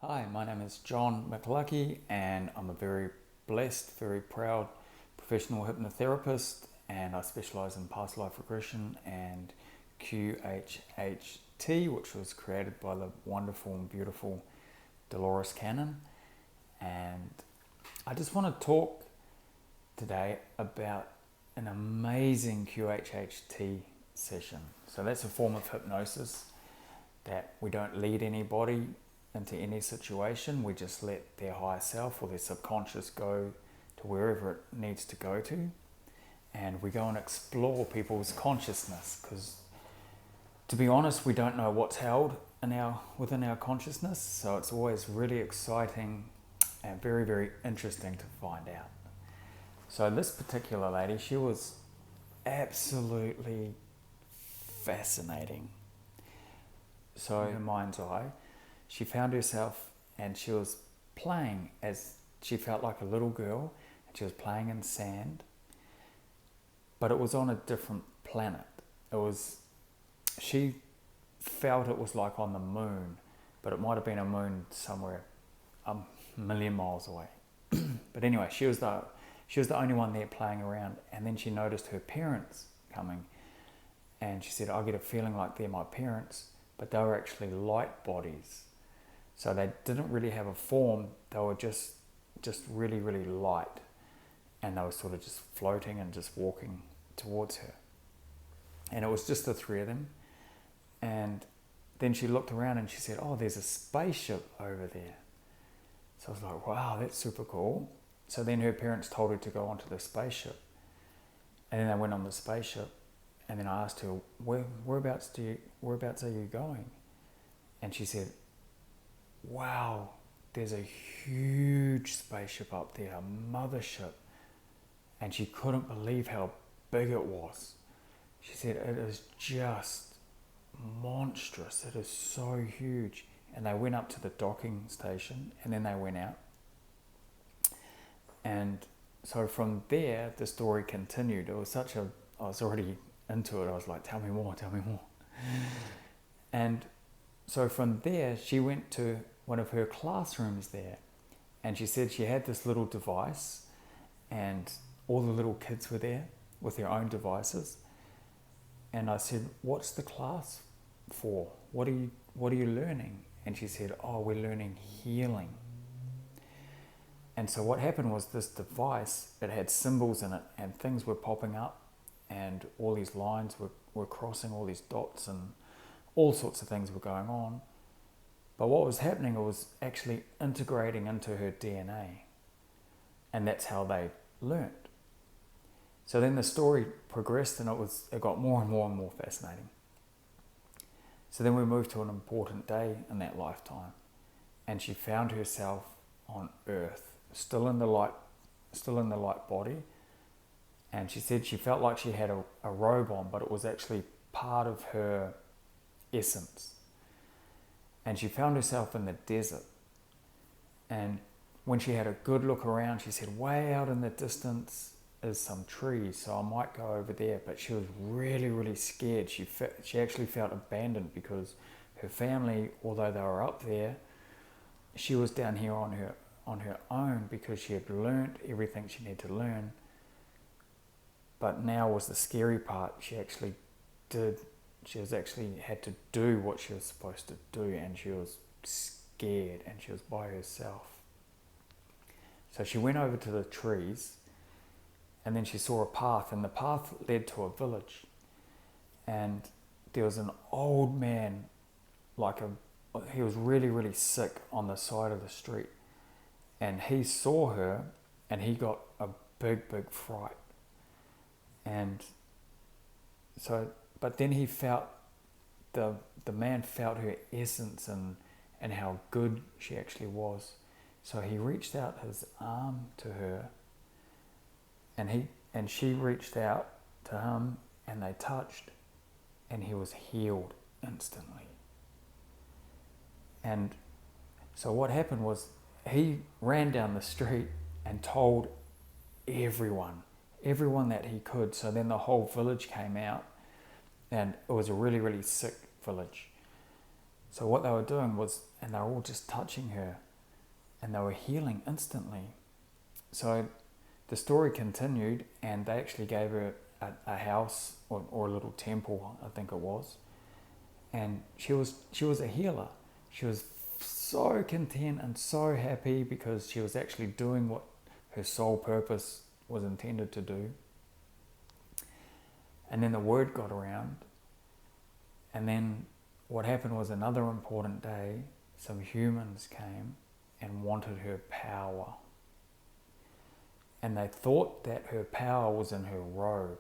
Hi, my name is John Mcluckie, and I'm a very blessed, very proud professional hypnotherapist, and I specialize in past life regression and Qhht, which was created by the wonderful and beautiful Dolores. And I just want to talk today about an amazing Qhht session. So that's a form of hypnosis that we don't lead anybody into any situation. We just let their higher self or their subconscious go to wherever it needs to go to, and we go and explore people's consciousness, because to be honest, we don't know what's held within our consciousness. So it's always really exciting and very, very interesting to find out. So this particular lady, she was absolutely fascinating. So in her mind's eye, she found herself, and she was playing as she felt like a little girl, and she was playing in sand, but it was on a different planet. She felt it was like on the moon, but it might have been a moon somewhere a million miles away. But anyway, she was the only one there playing around, and then she noticed her parents coming, and she said, I get a feeling like they're my parents, but they were actually light bodies. So they didn't really have a form, they were just really, really light. And they were sort of just floating and just walking towards her. And it was just the three of them. And then she looked around and she said, oh, there's a spaceship over there. So I was like, wow, that's super cool. So then her parents told her to go onto the spaceship. And then they went on the spaceship. And then I asked her, whereabouts are you going? And she said, wow, there's a huge spaceship up there, a mothership. And she couldn't believe how big it was. She said, it is just monstrous. It is so huge. And they went up to the docking station, and then they went out. And so from there, the story continued. I was already into it. I was like, tell me more. And so from there, she went to one of her classrooms there, and she said she had this little device, and all the little kids were there with their own devices. And I said, what's the class for? What are you learning? And she said, oh, we're learning healing. And so what happened was, this device, it had symbols in it, and things were popping up, and all these lines were crossing, all these dots, and all sorts of things were going on. But what was happening, it was actually integrating into her DNA. And that's how they learnt. So then the story progressed, and it got more and more and more fascinating. So then we moved to an important day in that lifetime, and she found herself on Earth, still in the light body. And she said she felt like she had a robe on, but it was actually part of her essence. And she found herself in the desert. And when she had a good look around, she said, way out in the distance is some trees, so I might go over there. But she was really, really scared. She actually felt abandoned, because her family, although they were up there, she was down here on her own, because she had learnt everything she needed to learn. But now was the scary part. She had to do what she was supposed to do, and she was scared, and she was by herself. So she went over to the trees, and then she saw a path, and the path led to a village. And there was an old man, he was really, really sick, on the side of the street. And he saw her, and he got a big, big fright. And so, but then he felt, the man felt her essence and how good she actually was. So he reached out his arm to her, and she reached out to him, and they touched, and he was healed instantly. And so what happened was, he ran down the street and told everyone that he could. So then the whole village came out, and it was a really, really sick village. So what they were doing was, and they were all just touching her, and they were healing instantly. So the story continued, and they actually gave her a house or a little temple, I think it was. And she was a healer. She was so content and so happy because she was actually doing what her sole purpose was intended to do. And then the word got around. And then what happened was, another important day, some humans came and wanted her power. And they thought that her power was in her robe,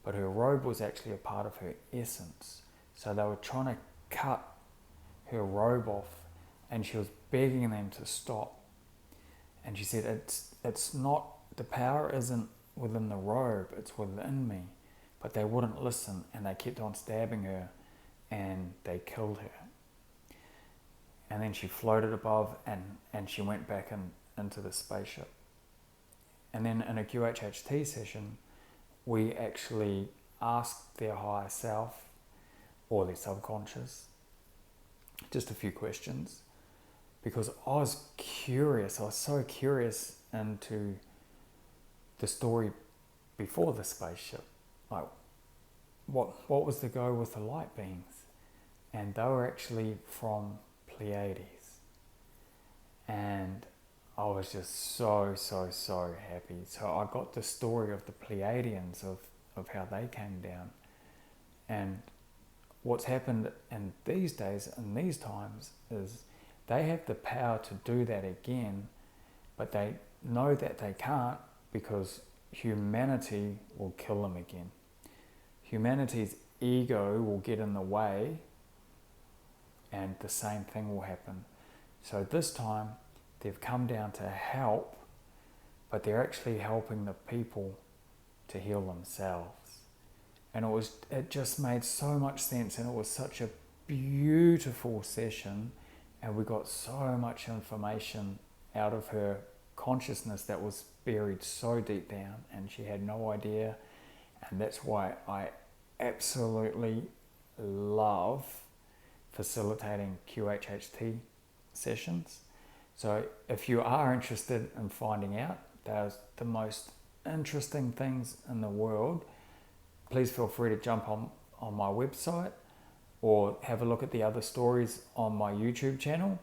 but her robe was actually a part of her essence. So they were trying to cut her robe off, and she was begging them to stop. And she said, it's not, the power isn't within the robe, it's within me. But they wouldn't listen, and they kept on stabbing her, and they killed her. And then she floated above, and she went back into the spaceship. And then in a QHHT session, we actually asked their higher self, or their subconscious, just a few questions, because I was so curious into the story before the spaceship. Like, what was the go with the light beings? And they were actually from Pleiades. And I was just so happy. So I got the story of the Pleiadians, of how they came down. And what's happened in these days, in these times, is they have the power to do that again, but they know that they can't because humanity will kill them again. Humanity's ego will get in the way, and the same thing will happen. So this time, they've come down to help, but they're actually helping the people to heal themselves. And it just made so much sense, and it was such a beautiful session, and we got so much information out of her consciousness that was buried so deep down, and she had no idea. And that's why I absolutely love facilitating QHHT sessions. So if you are interested in finding out those the most interesting things in the world, please feel free to jump on my website or have a look at the other stories on my YouTube channel,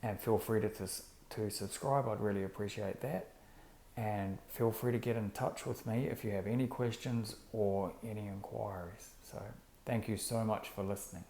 and feel free to subscribe. I'd really appreciate that. And feel free to get in touch with me if you have any questions or any inquiries. So thank you so much for listening.